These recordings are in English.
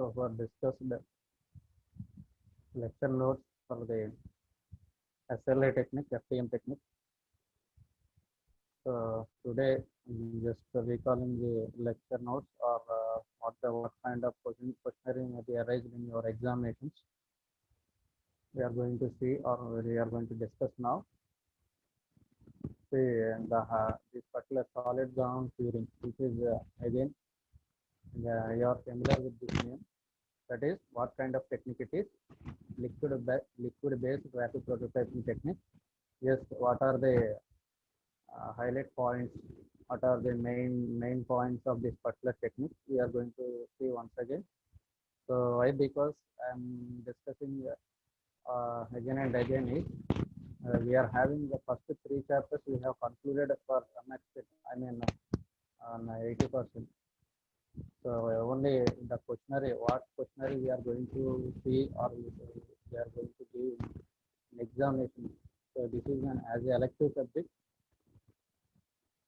So for discussed lecture notes for the SLA technique, FTM technique. So today just recalling the lecture notes or what kind of questionnaire may be arised in your examinations. We are going to see or we are going to discuss now. See this particular solid ground curing, which is again you are familiar with this name. That is what kind of technique it is. Liquid based rapid prototyping technique. Yes, what are the highlight points? What are the main points of this particular technique? We are going to see once again. So why? Because I'm discussing again and again is we are having the first three chapters we have concluded for some extent. I mean on 80%. So only the questionnaire, what questionnaire we are going to see or we are going to give an examination. So this is an as an elective subject.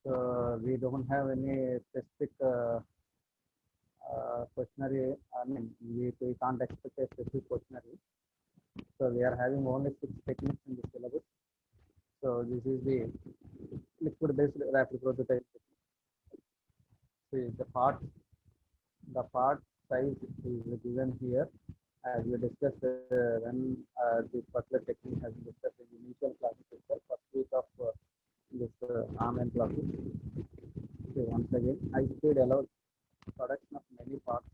So we don't have any specific questionnaire. I mean, we can't expect a specific questionnaire. So we are having only 6 techniques in the syllabus. So this is the liquid-based rapid prototype technique. See the part size is given here as we discussed when this particular technique has been discussed in the initial classes itself, first week of this online classes. So once again, high speed allows production of many parts.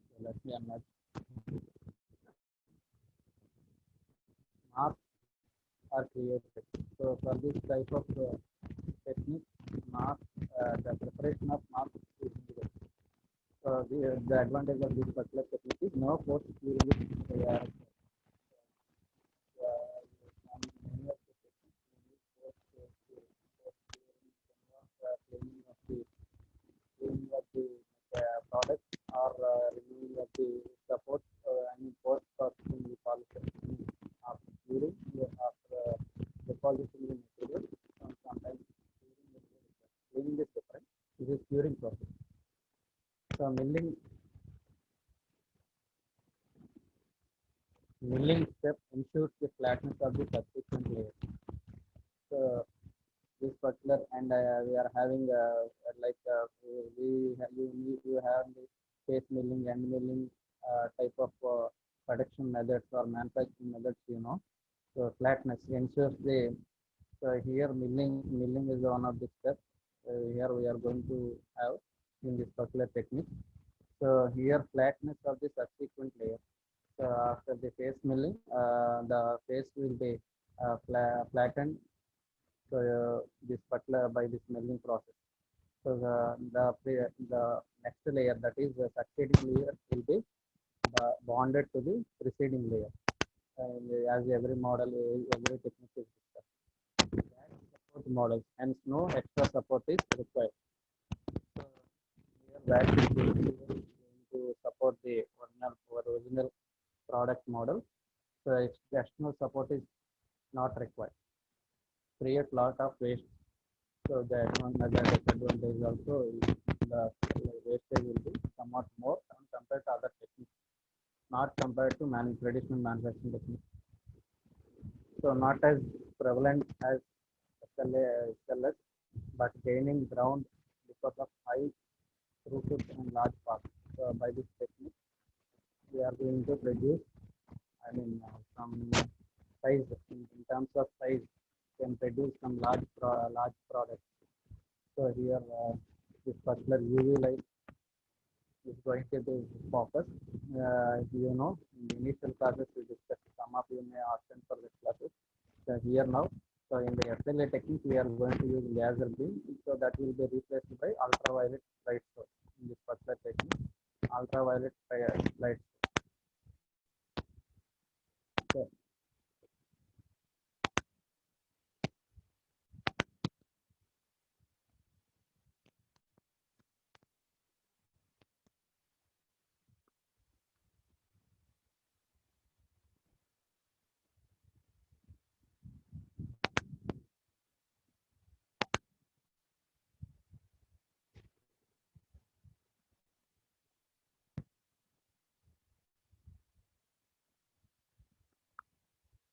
So let me unmatch. Marks are created. So for this type of technique, marks, the preparation of marks is needed. So the advantage of this particular technique is no force during it. Cleaning of the product or removing of the support and post processing the polyester after curing after depositing the material. Sometimes cleaning is different. This is curing process. So milling step ensures the flatness of the subsequent layer. So this particular and we are having like you have the face milling and milling type of production methods or manufacturing methods, you know. So flatness ensures the here milling is one of the steps here we are going to have in this particular technique. So here flatness of the subsequent layer. So after the face milling, the face will be flattened. So this particular by this milling process. So the next layer, that is the succeeding layer, will be bonded to the preceding layer. And as every model, every technique is discussed. Support models, hence no extra support is required. So here that is going to support the original product model. So external support is not required. Create lot of waste. So that one other disadvantage also the wastage will be somewhat more compared to other techniques, not compared to traditional manufacturing techniques. So not as prevalent as SLS, but gaining ground because of high throughput and large parts. So by this technique, we are going to produce, I mean, some size in terms of size, can produce some large products. So here, this particular UV light is going to be focused. You know, in the initial classes we discussed, some of you may attend for this classes. So here now, so in the SLA technique, we are going to use laser beam. So that will be replaced by ultraviolet light source in this particular technique. Ultraviolet light. So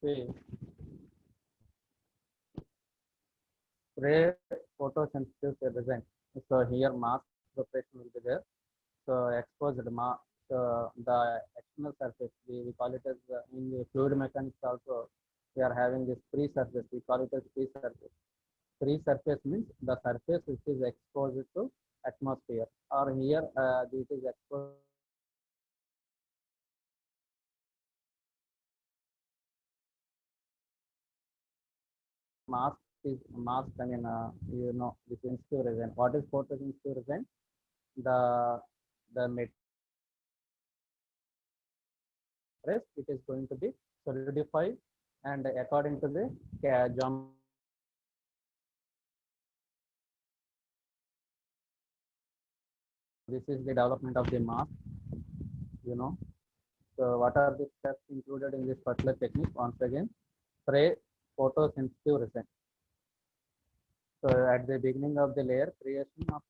see, spray photosensitive resin. So here mask preparation will be there. So exposed mask, the external surface, we call it as in the fluid mechanics also, we are having this free surface, we call it as free surface. Free surface means the surface which is exposed to atmosphere, or here it is exposed mask is mask. I mean, this sensitive resin. What is photosensitive resin? The material it is going to be solidified, and according to the geometry. This is the development of the mask, you know. So what are the steps included in this particular technique? Once again, spray photosensitive resin. So at the beginning of the layer creation of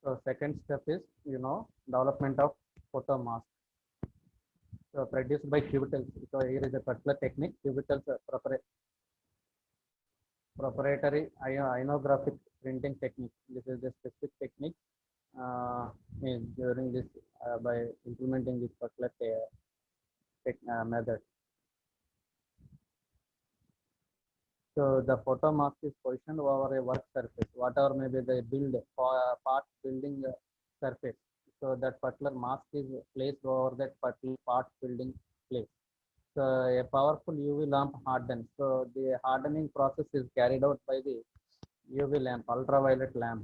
so second step is development of photo mask. So produced by cubitals. So here is a particular technique, cubitals proprietary ionographic printing technique. This is the specific technique during this by implementing this particular method. So the photo mask is positioned over a work surface, whatever may be the part building surface. So that particular mask is placed over that particular part building place. So a powerful UV lamp hardens. So the hardening process is carried out by the UV lamp, ultraviolet lamp,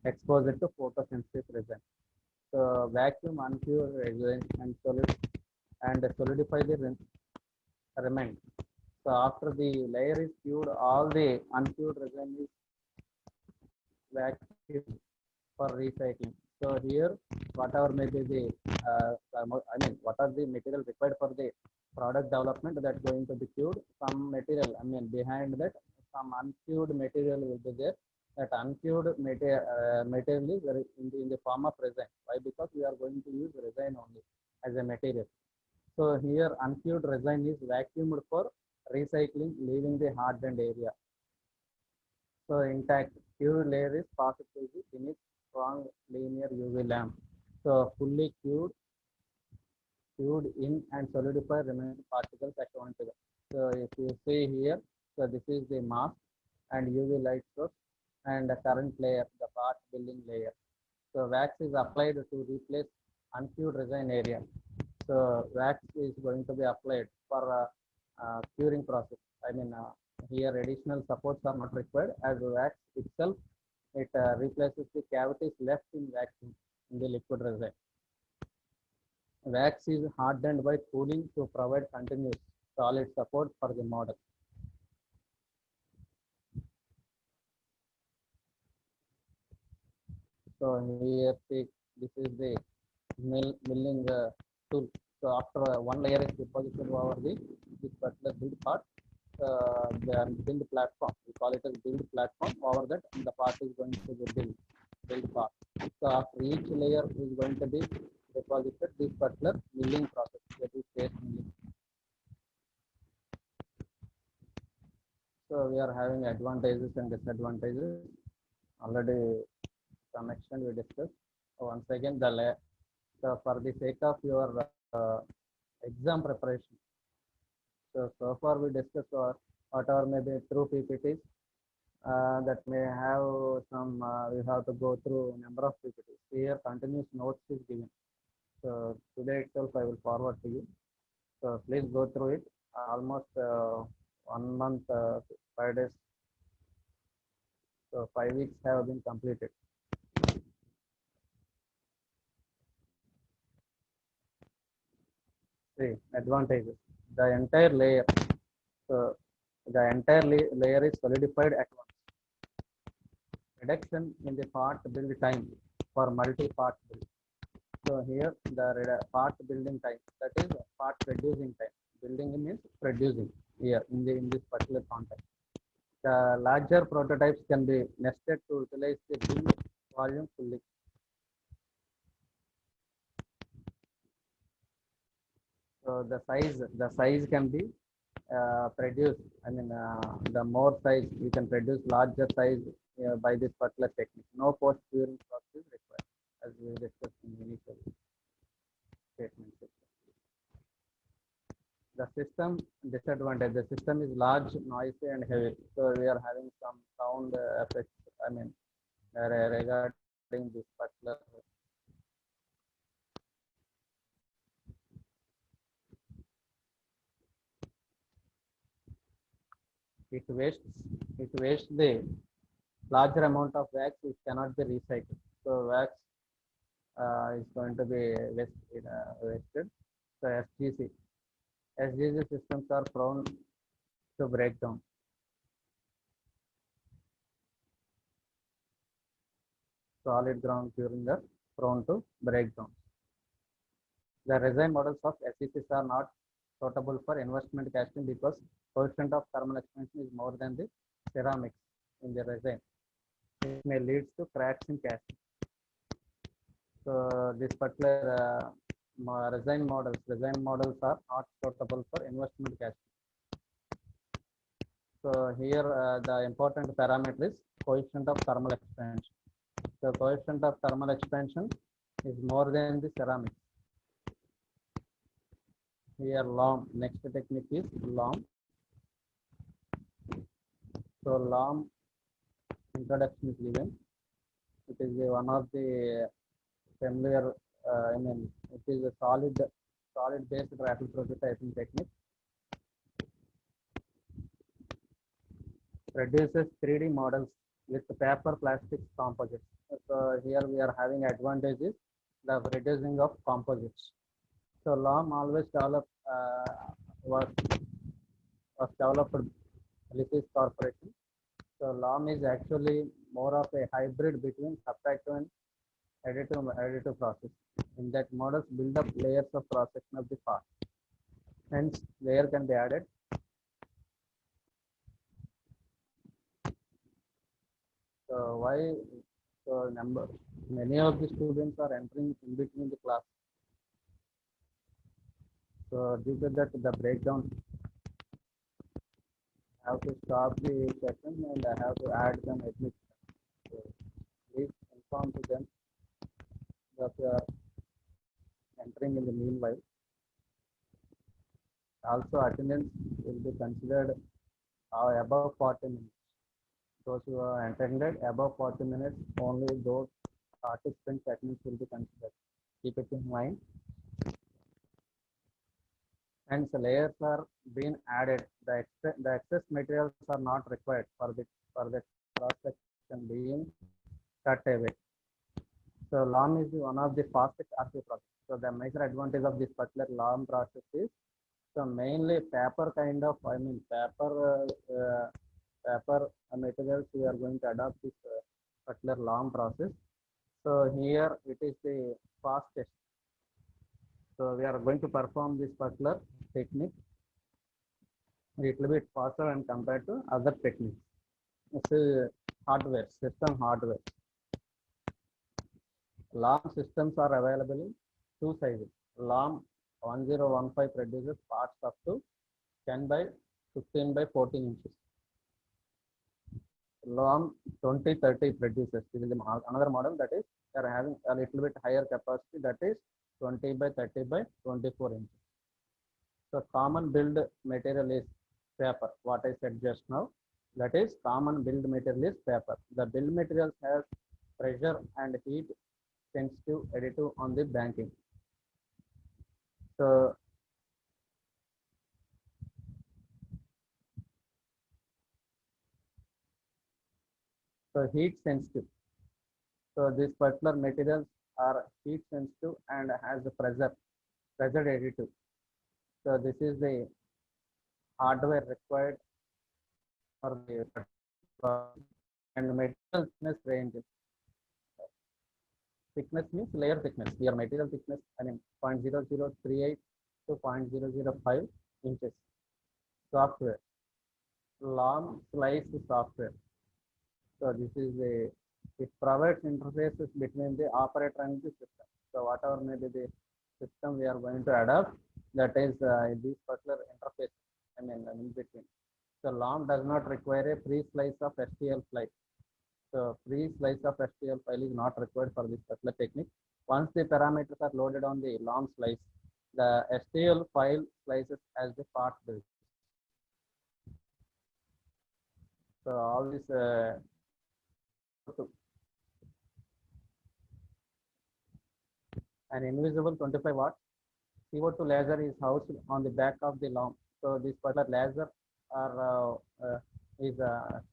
exposed to photosensitive resin. So vacuum unpure resin and solidify the remain. So after the layer is cured, all the uncured resin is vacuum for recycling. So here, whatever may be the, what are the material required for the product development that's going to be cured? Some material, behind that, some uncured material will be there. That uncured material is in the form of resin. Why? Because we are going to use resin only as a material. So here, uncured resin is vacuumed for recycling, leaving the hardened area. So intact cured layer is passed through the beneath strong linear UV lamp. So fully cured in and solidified remaining particles according to that. So if you see here, so this is the mask and UV light source and the current layer, the part building layer. So wax is applied to replace uncured resin area. So wax is going to be applied for curing process. Here additional supports are not required, as wax itself it replaces the cavities left in vacuum in the liquid resin. Wax is hardened by cooling to provide continuous solid support for the model. So here this is the milling tool. So after one layer is deposited over this particular build part, the build platform, we call it as build platform. Over that, the part is going to be build part. So after each layer is going to be deposited this particular milling process, that is paste milling. So we are having advantages and disadvantages. Already some extent we discussed. Once again, so for the sake of your exam preparation. So far we discussed whatever may be through PPTs that may have some, we have to go through number of PPTs. Here continuous notes is given. So today itself I will forward to you. So please go through it. Almost 1 month, 5 days. So 5 weeks have been completed. See, advantages. The entire layer. So the entire layer is solidified at once. Reduction in the part build time for multi-part build. So here the part building time, that is part producing time. Building means producing here in this particular context. The larger prototypes can be nested to utilize the build volume fully. So the size can be produced. I mean, the more size you can produce larger size by this particular technique. No post curing process is required, as we discussed in the initial statement. The system disadvantage. The system is large, noisy, and heavy. So we are having some sound effects. I mean, regarding this particular. It wastes the larger amount of wax which cannot be recycled. So wax is going to be wasted. So SGC systems are prone to breakdown. Solid ground curing are prone to breakdown. The resin models of SGCs are not suitable for investment casting because coefficient of thermal expansion is more than the ceramics in the resin. It may lead to cracks in casting. So this particular resin models are not suitable for investment casting. So here the important parameter is coefficient of thermal expansion. The coefficient of thermal expansion is more than the ceramics. Here LOM, next technique is LOM. So LOM introduction is given. It is one of the familiar, it is a solid based rapid prototyping technique. Produces 3D models with paper plastics composites. So here we are having advantages the reducing of composites. So LOM always was developed Lithius Corporation. So LOM is actually more of a hybrid between subtractive and additive process. In that models build up layers of cross section of the part. Hence, layer can be added. So why? So many of the students are entering in between the class. So due to that, the breakdown, I have to stop the session and I have to add some admission. So please inform to them that you are entering in the meanwhile. Also, attendance will be considered above 40 minutes. Those who are attended above 40 minutes, only those participants' attendance will be considered. Keep it in mind. Hence, layers are being added. The excess materials are not required for the cross section being cut away. So LOM is one of the fastest RC process. So the major advantage of this particular LOM process is so mainly paper kind of paper materials we are going to adopt this particular LOM process. So here it is the fastest. So we are going to perform this particular technique a little bit faster and compared to other techniques. This is hardware, system hardware. LOM systems are available in two sizes. LOM 1015 produces parts up to 10 by 15 by 14 inches. LOM 2030 produces, this is another model that is they are having a little bit higher capacity, that is 20 by 30 by 24 inches. So common build material is paper, what I said just now, that is common build material is paper. The build materials has pressure and heat sensitive additive on the banking. So heat sensitive. So these particular materials are heat sensitive and has a pressure additive. So this is the hardware required for the and material thickness range. Thickness means layer thickness. Here material thickness, I mean 0.0038 to 0.005 inches. Software LAM slice software. So this is the, it provides interfaces between the operator and the system. So whatever may be the system we are going to adopt, that is this particular interface, I mean in between. So LAM does not require a pre-slice of STL file. So pre-slice of STL file is not required for this particular technique. Once the parameters are loaded on the LAM slice, the STL file slices as the part build. So all this an invisible 25 watt CO2 laser is housed on the back of the LAM. So this particular laser or is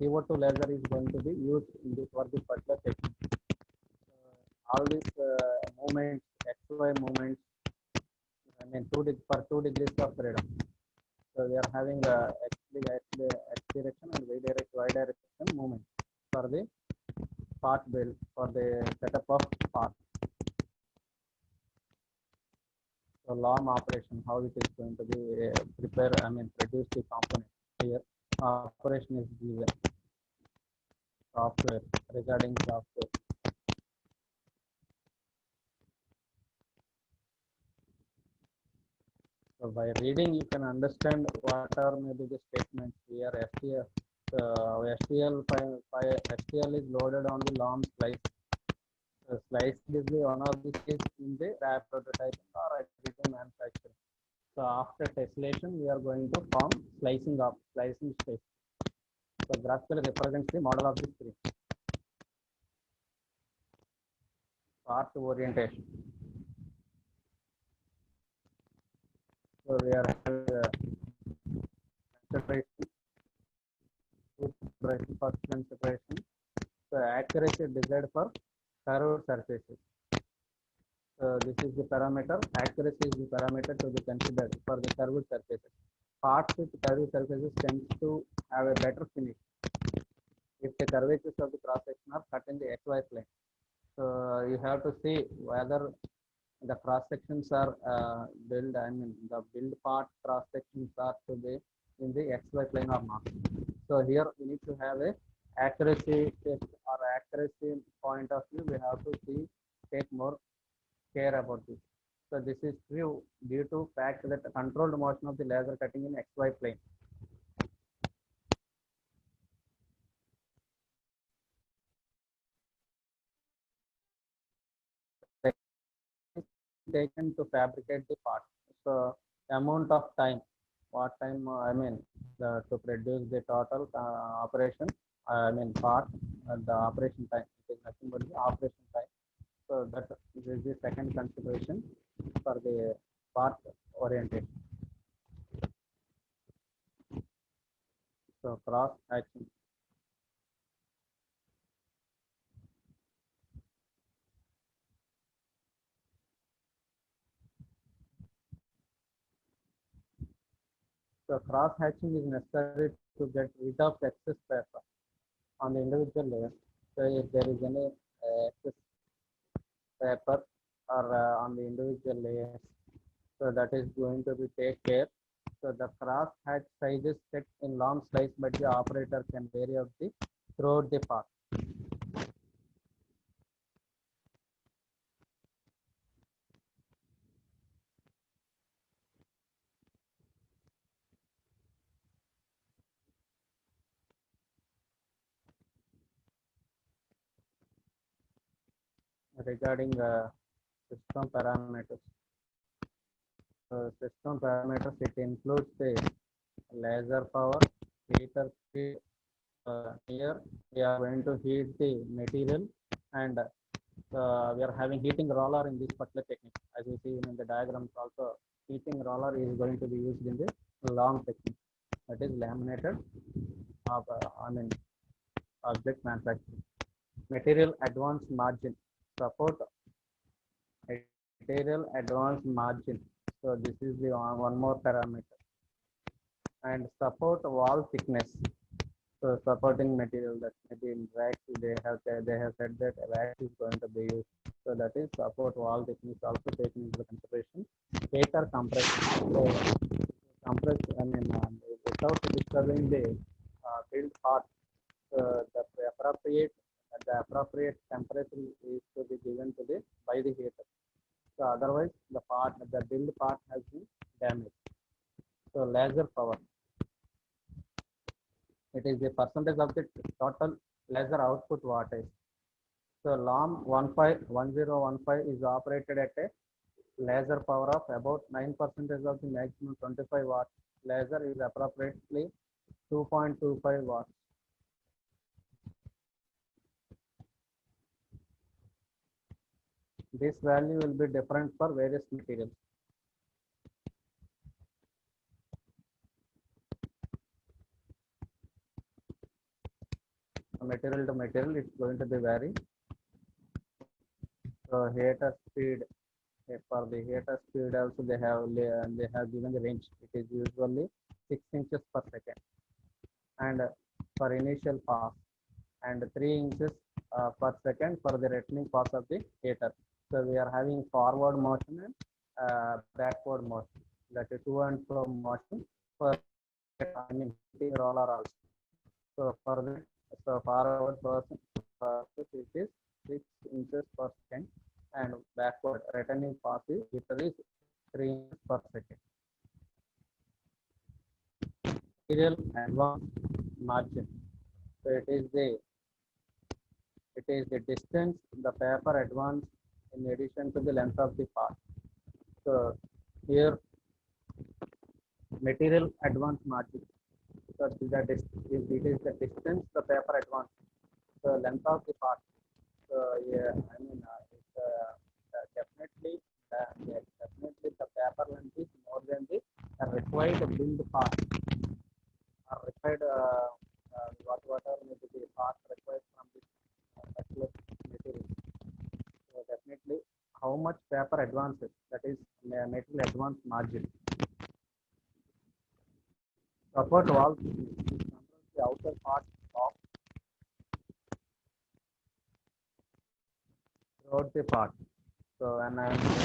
CO2 laser is going to be used in this for this particular technique. All these movements, XY movements, I mean for 2 degrees of freedom. So we are having X direction and Y direction movement for the part build, for the setup of part. So LAM operation, how it is going to be prepare, I mean produce the component here. Operation is given. Software, regarding software. So by reading, you can understand what are maybe the statements here. STL is loaded on the LAM slice. Slice is the one of the stage in the RAP prototyping or additive manufacturing. So after tessellation, we are going to form slicing stage. So graphically represents the model of the screen. Part orientation. So we are having concentration, first concentration. So accuracy desired for curved surfaces. So this is the parameter. Accuracy is the parameter to be considered for the curved surfaces. Parts with curved surfaces tends to have a better finish if the curvatures of the cross section are cut in the XY plane. So you have to see whether the cross sections are built, I mean the build part cross sections are to be in the XY plane or not. So here we need to have a accuracy test or accuracy point of view. We have to take more care about this. So this is true due to fact that the controlled motion of the laser cutting in XY plane. Taken to fabricate the part. So amount of time, what time I mean to produce the total operation, I mean part, the operation time. It is nothing but the operation time. So that is the second consideration for the part orientation. So cross action. So cross hatching is necessary to get rid of excess paper on the individual layer. So if there is any excess paper or on the individual layers, so that is going to be take care. So the cross hatch size is set in LAM slice, but the operator can vary out the throughout the path. Regarding system parameters. System parameters, it includes the laser power, heater speed. Here we are going to heat the material, and we are having heating roller in this particular technique. As you see in the diagrams also, heating roller is going to be used in the LAM technique. That is laminated of, I mean object manufacturing. Material advance margin, support material advance margin. So this is the one more parameter. And support wall thickness. So supporting material, that maybe in wax they have said that wax is going to be used. So that is support wall thickness also taken into consideration. Stator compression. So compress, I mean without disturbing the build part, the appropriate temperature is to be given to the by the heater. So otherwise the build part has been damaged. So laser power, it is the percentage of the total laser output wattage. So LAM 1015 is operated at a laser power of about 9% of the maximum 25 watt. Laser is approximately 2.25 watts. This value will be different for various materials. Material to material, it's going to be vary. So heater speed, for the heater speed also they have given the range. It is usually 6 inches per second, and for initial pass, and 3 inches per second for the returning pass of the heater. So we are having forward motion and backward motion, that is to and fro motion for roller also. So for the forward person it is 6 inches per second, and backward returning pass is 3 inches per second. Material advance margin. So it is the distance the paper advance in addition to the length of the part. So here material advance margin. So it is the distance the paper advance, the length of the part. So yeah, I mean definitely the paper length is more than the required build part, or required whatever may be the part required from this particular material. So definitely how much paper advances, that is material advance margin. Support valve controls the outer part of throughout the part. So and I am going to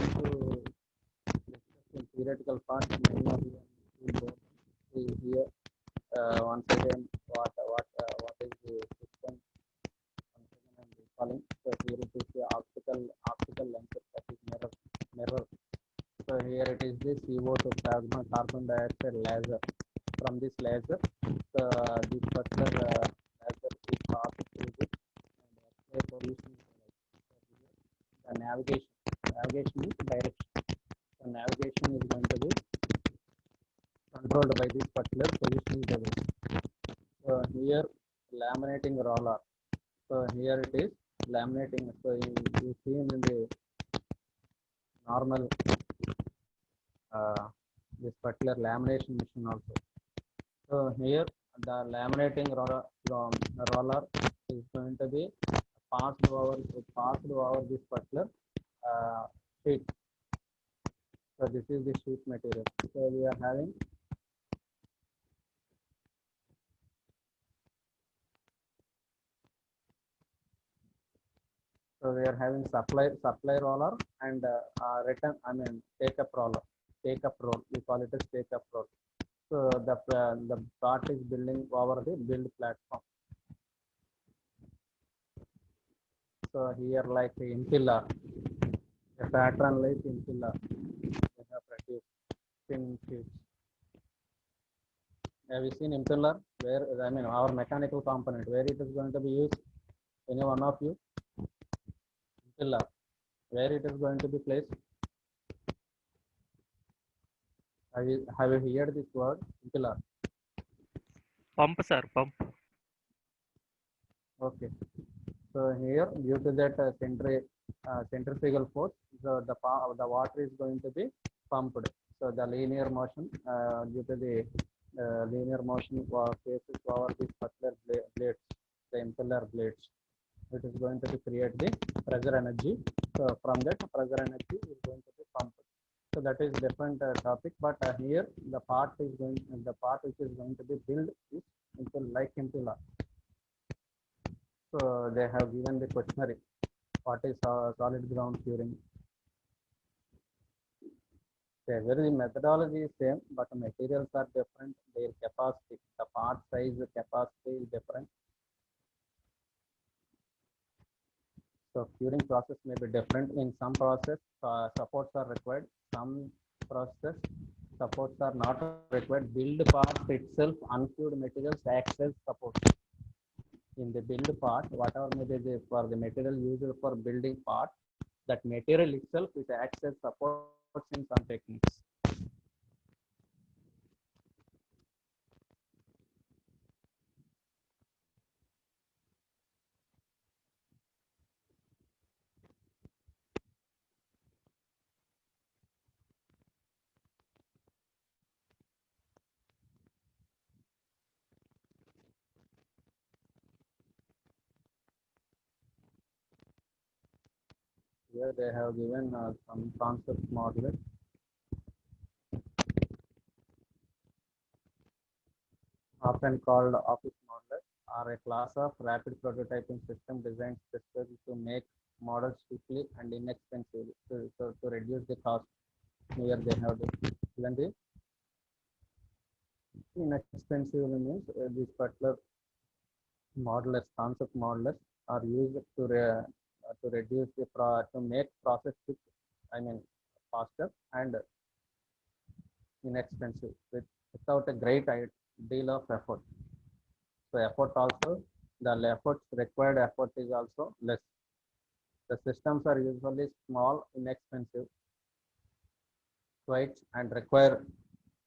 discuss in theoretical part. Many of you will see here once again what is the system. Once again I am recalling. So here it is the optical lens, that is mirror. So here it is the CO2 carbon dioxide laser. From this laser, this particular laser is passed through this, and X-ray positioning. The navigation is direction. The navigation is going to be controlled by this particular positioning device. So here laminating roller. So here it is laminating. So you see in the normal this particular lamination machine also. So here the laminating roller is going to be passed over this particular sheet. So this is the sheet material. So we are having supply roller and take up roll. We call it as take up roll. So the part is building over the build platform. So here like the impiller, a pattern like impiller, we have produced thin sheets. Have you seen impeller? Where our mechanical component, where it is going to be used? Any one of you? Impeller, where it is going to be placed? Have you heard this word, impeller? Pump, sir, pump. Okay. So here, due to that centrifugal force, the water is going to be pumped. So the linear motion, due to the linear motion faces over these particular blades, the impeller blades, it is going to create the pressure energy. So from that pressure energy is going to be pumped. So that is different topic. But here the part which is going to be built is like impeller. So they have given the questionnaire. What is solid ground curing? Whether the methodology is same, but the materials are different, their capacity, the part size, the capacity is different. So curing process may be different. In some process, supports are required. Some process supports are not required. Build part itself, uncured materials acts as support. In the build part, whatever may be for the material used for building part, that material itself is acts as supports in some techniques. Here they have given some concept model, often called office modeler, are a class of rapid prototyping system designed specifically to make models quickly and inexpensively to reduce the cost. Here they have given the inexpensively means these particular modelers, concept modelers are used to reduce the to make process quick, I mean faster and inexpensive without a great deal of effort. So effort also, the efforts required effort is also less. The systems are usually small, inexpensive, quiet, and require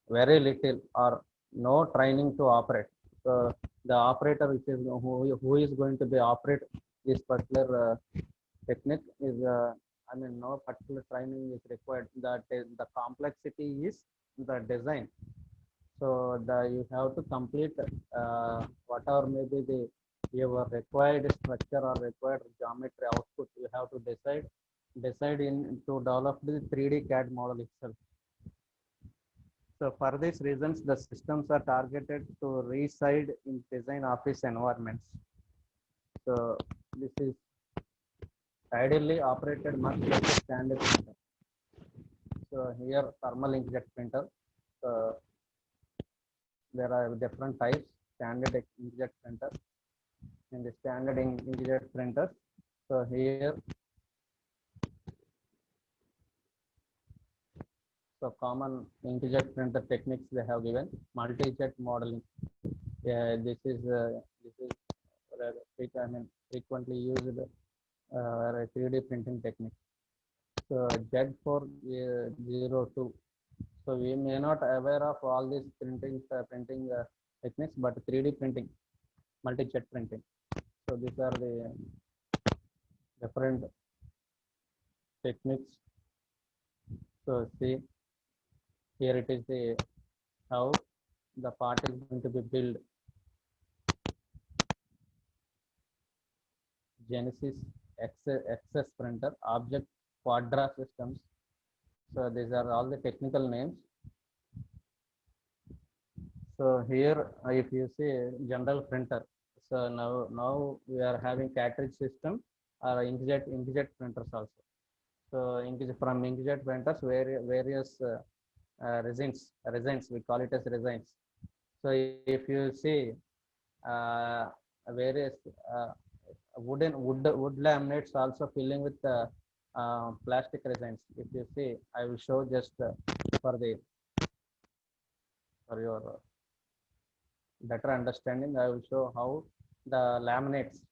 very little or no training to operate. So the operator, which is who is going to be operate this particular technique is, I mean, no particular training is required. That is, the complexity is the design. So you have to complete whatever may be the your required structure or required geometry output. You have to decide in to develop the 3D CAD model itself. So for these reasons, the systems are targeted to reside in design office environments. So this is ideally operated much like a standard printer. So here thermal inkjet printer. There are different types, standard inkjet printer and the standard inkjet printer. So here, so common inkjet printer techniques they have given, multi-jet modeling. This is I mean, frequently used 3D printing technique. So Z402. So we may not aware of all these printing techniques, but 3D printing, multi-jet printing. So these are the different techniques. So see, here it is the how the part is going to be built. Genesis XS printer, object quadra systems. So these are all the technical names. So here, if you see general printer, so now we are having cartridge system or inkjet printers also. So from inkjet printers, various resins, we call it as resins. So if you see various wood laminates also filling with plastic resins. If you see, I will show just for your better understanding. I will show how the laminates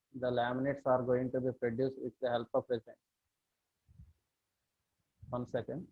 are going to be produced with the help of resin. 1 second.